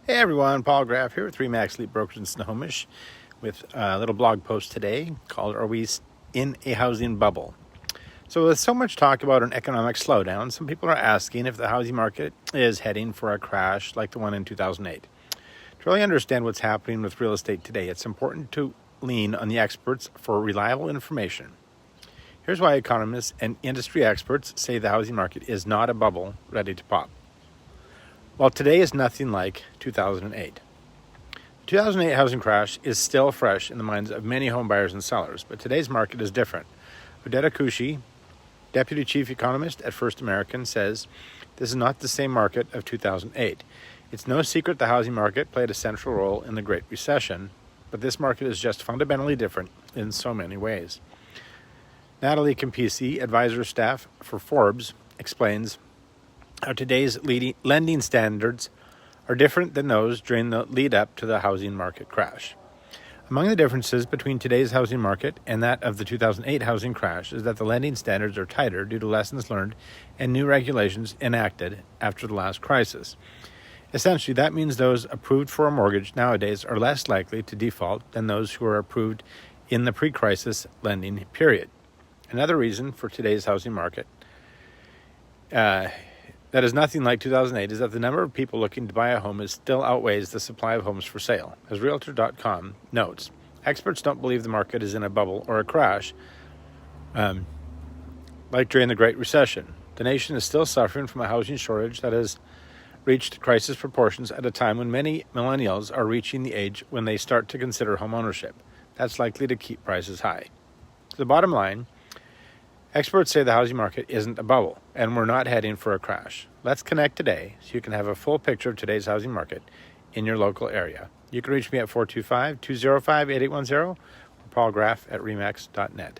Hey everyone, Paul Graff here with Remax Elite Brokers in Snohomish with a little blog post today called Are We in a Housing Bubble? So with so much talk about an economic slowdown, some people are asking if the housing market is heading for a crash like the one in 2008. To really understand what's happening with real estate today, it's important to lean on the experts for reliable information. Here's why economists and industry experts say the housing market is not a bubble ready to pop. Well, today is nothing like 2008. The 2008 housing crash is still fresh in the minds of many home buyers and sellers, but today's market is different. Odetta Kushi, Deputy Chief Economist at First American, says this is not the same market of 2008. It's no secret the housing market played a central role in the Great Recession, but this market is just fundamentally different in so many ways. Natalie Campisi, advisor staff for Forbes, explains how today's lending standards are different than those during the lead up to the housing market crash. Among the differences between today's housing market and that of the 2008 housing crash is that the lending standards are tighter due to lessons learned and new regulations enacted after the last crisis. Essentially, that means those approved for a mortgage nowadays are less likely to default than those who were approved in the pre-crisis lending period. Another reason for today's housing market that is nothing like 2008 is that the number of people looking to buy a home still outweighs the supply of homes for sale. As Realtor.com notes, experts don't believe the market is in a bubble or a crash like during the Great Recession. The nation is still suffering from a housing shortage that has reached crisis proportions at a time when many millennials are reaching the age when they start to consider home ownership. That's likely to keep prices high. So the bottom line, experts say the housing market isn't a bubble, and we're not heading for a crash. Let's connect today so you can have a full picture of today's housing market in your local area. You can reach me at 425-205-8810 or Paul Graff at remax.net.